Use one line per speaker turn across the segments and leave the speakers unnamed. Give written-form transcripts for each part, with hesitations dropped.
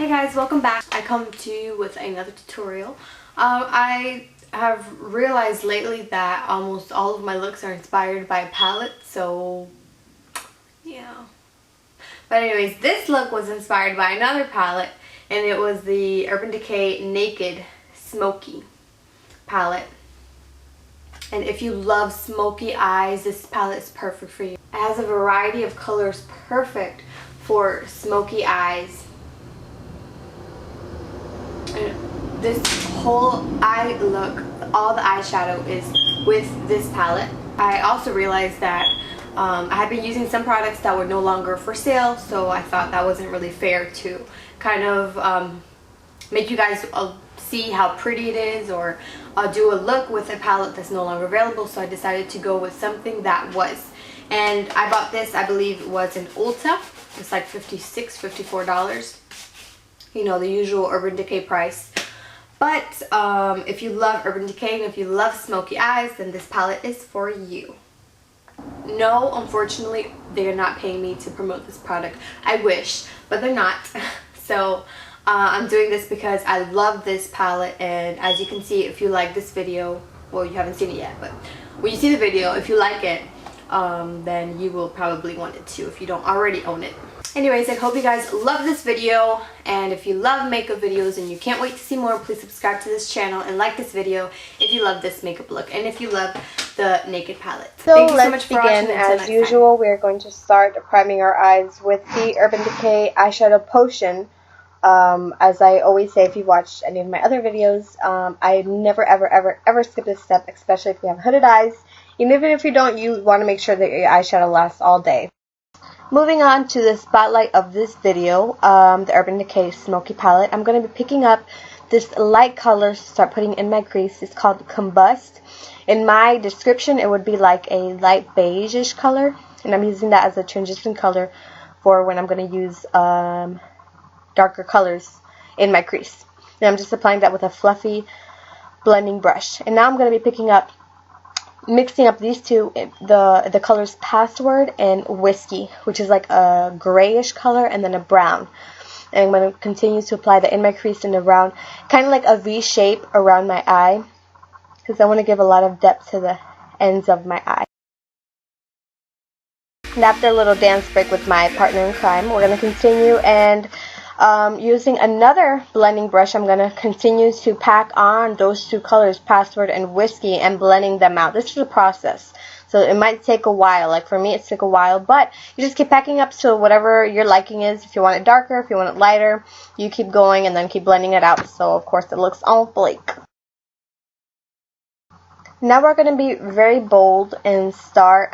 Hey guys, welcome back. I come to you with another tutorial. I have realized lately that almost all of my looks are inspired by a palette, so yeah. But anyways, this look was inspired by another palette, and it was the Urban Decay Decay Smoky palette. And if you love smoky eyes, this palette is perfect for you. It has a variety of colors perfect for smoky eyes. And this whole eye look, all the eyeshadow is with this palette. I also realized that I had been using some products that were no longer for sale, so I thought that wasn't really fair to kind of make you guys see how pretty it is, or do a look with a palette that's no longer available. So I decided to go with something that was. And I bought this, I believe it was in Ulta. It's like $56, $54. You know, the usual Urban Decay price. But if you love Urban Decay and if you love smoky eyes, then this palette is for you. No, unfortunately, they are not paying me to promote this product. I wish, but they're not. So I'm doing this because I love this palette, and as you can see, if you like this video, well, you haven't seen it yet, but when you see the video, if you like it, then you will probably want it too if you don't already own it. Anyways, I hope you guys love this video, and if you love makeup videos and you can't wait to see more, please subscribe to this channel and like this video if you love this makeup look and if you love the Naked palette.
So
thank you so much
let's
for watching.
begin. As usual, we're going to start priming our eyes with the Urban Decay Eyeshadow Potion. As I always say, if you've watched any of my other videos, I never ever skip this step, especially if you have hooded eyes. Even if you don't, you want to make sure that your eyeshadow lasts all day. Moving on to the spotlight of this video, the Urban Decay Smoky palette. I'm going to be picking up this light color to start putting in my crease. It's called Combust. In my description, it would be like a light beige-ish color, and I'm using that as a transition color for when I'm going to use darker colors in my crease. And I'm just applying that with a fluffy blending brush. And now I'm going to be mixing up these two, the colors Password and Whiskey, which is like a grayish color and then a brown. And I'm going to continue to apply that in my crease and around, kind of like a V shape around my eye, because I want to give a lot of depth to the ends of my eye. And after a little dance break with my partner in crime, we're going to continue, and using another blending brush, I'm going to continue to pack on those two colors, Password and Whiskey, and blending them out. This is a process, so it might take a while. Like for me, it took a while, but you just keep packing up to whatever your liking is. If you want it darker, if you want it lighter, you keep going and then keep blending it out, so of course it looks on fleek. Now we're going to be very bold and start,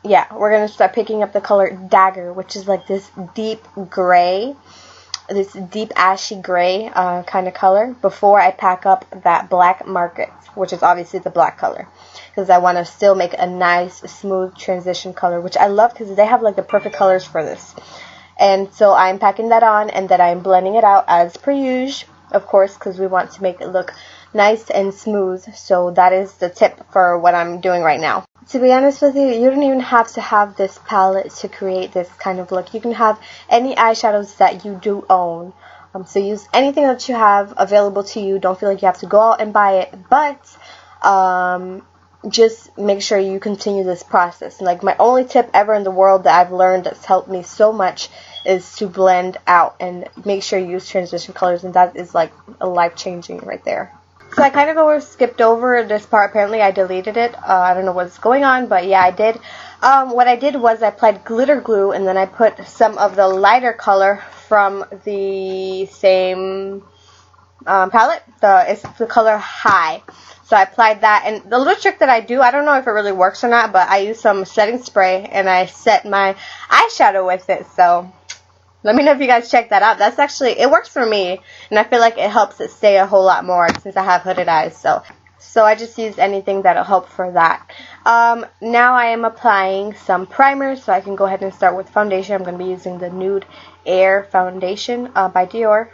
we're going to start picking up the color Dagger, which is like this deep gray, this deep ashy gray kind of color, before I pack up that Black Market, which is obviously the black color, because I want to still make a nice smooth transition color, which I love because they have like the perfect colors for this. And so I'm packing that on, and then I'm blending it out as per usual, of course, because we want to make it look nice and smooth. So that is the tip for what I'm doing right now. To be honest with you, you don't even have to have this palette to create this kind of look. You can have any eyeshadows that you do own. So use anything that you have available to you. Don't feel like you have to go out and buy it, but just make sure you continue this process. Like, my only tip ever in the world that I've learned that's helped me so much is to blend out and make sure you use transition colors, and that is like a life-changing right there. So I kind of skipped over this part. Apparently I deleted it. I don't know what's going on, but yeah, I did. What I did was I applied glitter glue, and then I put some of the lighter color from the same palette. It's the color High. So I applied that, and the little trick that I do, I don't know if it really works or not, but I use some setting spray and I set my eyeshadow with it. So let me know if you guys check that out. That's actually, it works for me, and I feel like it helps it stay a whole lot more since I have hooded eyes. So I just use anything that'll help for that. Now I am applying some primer, so I can go ahead and start with foundation. I'm going to be using the Nude Air Foundation by Dior.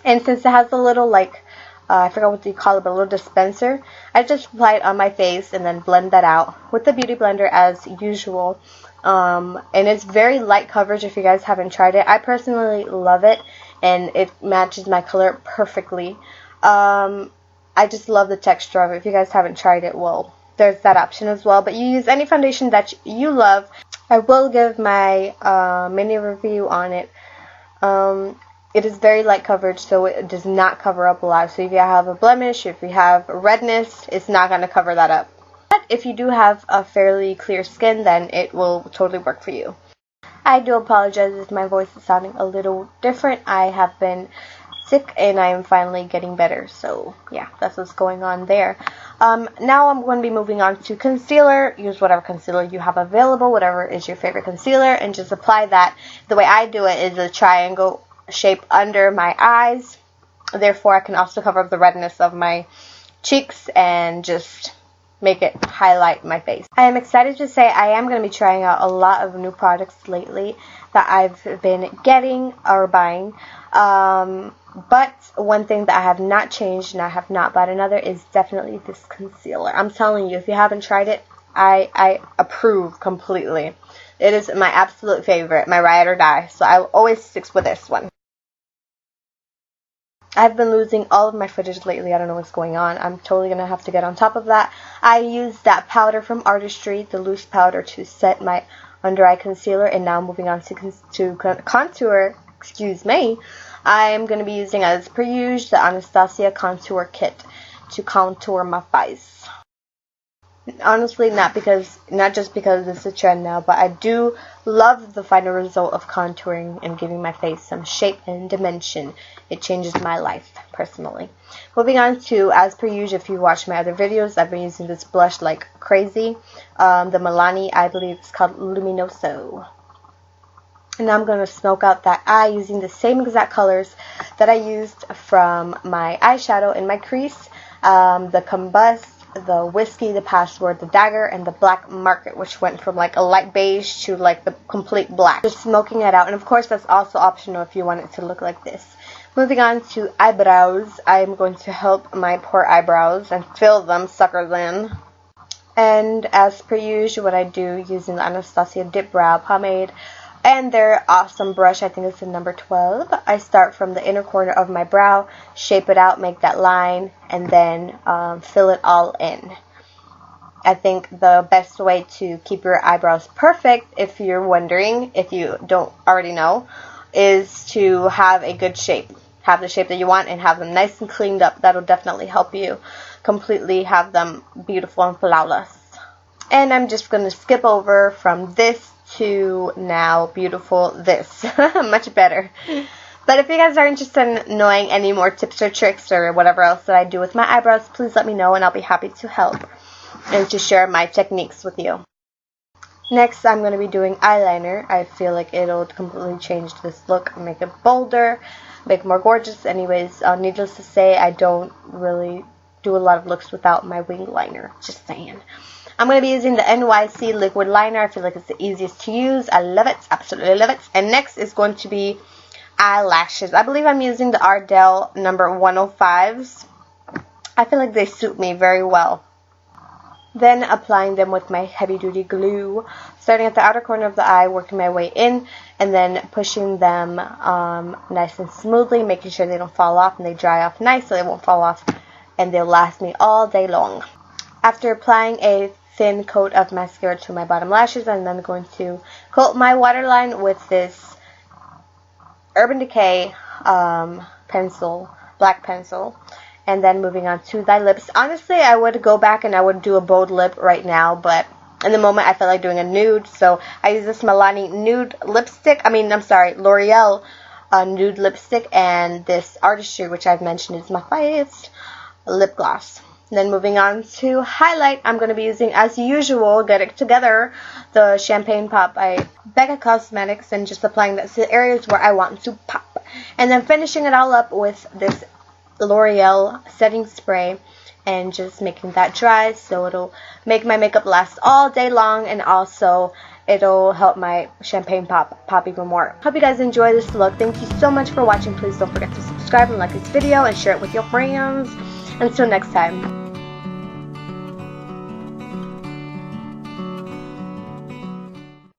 And since it has a little, like, I forgot what you call it, but a little dispenser, I just apply it on my face and then blend that out with the Beauty Blender as usual. And it's very light coverage if you guys haven't tried it. I personally love it. and it matches my color perfectly. I just love the texture of it. If you guys haven't tried it, well, there's that option as well. But you use any foundation that you love. I will give my mini review on it. It is very light coverage, so it does not cover up a lot. So if you have a blemish, if you have redness, it's not going to cover that up. But if you do have a fairly clear skin, then it will totally work for you. I do apologize if my voice is sounding a little different. I have been sick and I am finally getting better. So yeah, that's what's going on there. Now I'm going to be moving on to concealer. Use whatever concealer you have available, whatever is your favorite concealer, and just apply that. The way I do it is a triangle shape under my eyes. Therefore, I can also cover up the redness of my cheeks and just make it highlight my face. I am excited to say I am going to be trying out a lot of new products lately that I've been getting or buying. But one thing that I have not changed and I have not bought another is definitely this concealer. I'm telling you, if you haven't tried it, I approve completely. It is my absolute favorite, my ride or die. So I always stick with this one. I've been losing all of my footage lately. I don't know what's going on. I'm totally going to have to get on top of that. I used that powder from Artistry, the loose powder, to set my under eye concealer. And now moving on to contour, excuse me. I'm going to be using, as per usual, the Anastasia Contour Kit to contour my face. Honestly, not just because it's a trend now, but I do love the final result of contouring and giving my face some shape and dimension. It changes my life, personally. Moving on to, as per usual, if you watch my other videos, I've been using this blush like crazy. The Milani, I believe it's called Luminoso. And now I'm going to smoke out that eye using the same exact colors that I used from my eyeshadow in my crease. The Combust, the Whiskey, the Password, the Dagger, and the Black Market, which went from like a light beige to like the complete black. Just smoking it out. And of course, that's also optional if you want it to look like this. Moving on to eyebrows. I'm going to help my poor eyebrows and fill them suckers in. And as per usual, what I do using the Anastasia Dipbrow Pomade and their awesome brush, I think it's the number 12. I start from the inner corner of my brow, shape it out, make that line, and then fill it all in. I think the best way to keep your eyebrows perfect, if you're wondering, if you don't already know, is to have a good shape. Have the shape that you want and have them nice and cleaned up. That'll definitely help you completely have them beautiful and flawless. And I'm just going to skip over from this to now beautiful this. Much better. But if you guys are interested in knowing any more tips or tricks or whatever else that I do with my eyebrows, please let me know and I'll be happy to help and to share my techniques with you. Next, I'm going to be doing eyeliner. I feel like it'll completely change this look, make it bolder, make it more gorgeous. Anyways, needless to say, I don't really do a lot of looks without my wing liner. Just saying. I'm going to be using the NYC liquid liner. I feel like it's the easiest to use. I love it. Absolutely love it. And next is going to be eyelashes. I believe I'm using the Ardell number 105s. I feel like they suit me very well. Then applying them with my heavy duty glue. Starting at the outer corner of the eye, working my way in, and then pushing them nice and smoothly, making sure they don't fall off and they dry off nice so they won't fall off and they'll last me all day long. After applying a thin coat of mascara to my bottom lashes, I'm then going to coat my waterline with this Urban Decay pencil, black pencil, and then moving on to the lips. Honestly, I would go back and I would do a bold lip right now, but in the moment I felt like doing a nude, so I use this Milani nude lipstick. L'Oreal nude lipstick, and this Artistry, which I've mentioned is my favorite lip gloss. Then moving on to highlight, I'm going to be using, as usual, Get It Together, the Champagne Pop by Becca Cosmetics, and just applying that to the areas where I want to pop. And then finishing it all up with this L'Oreal setting spray and just making that dry so it'll make my makeup last all day long, and also it'll help my Champagne pop even more. Hope you guys enjoy this look. Thank you so much for watching. Please don't forget to subscribe and like this video and share it with your friends. Until next time.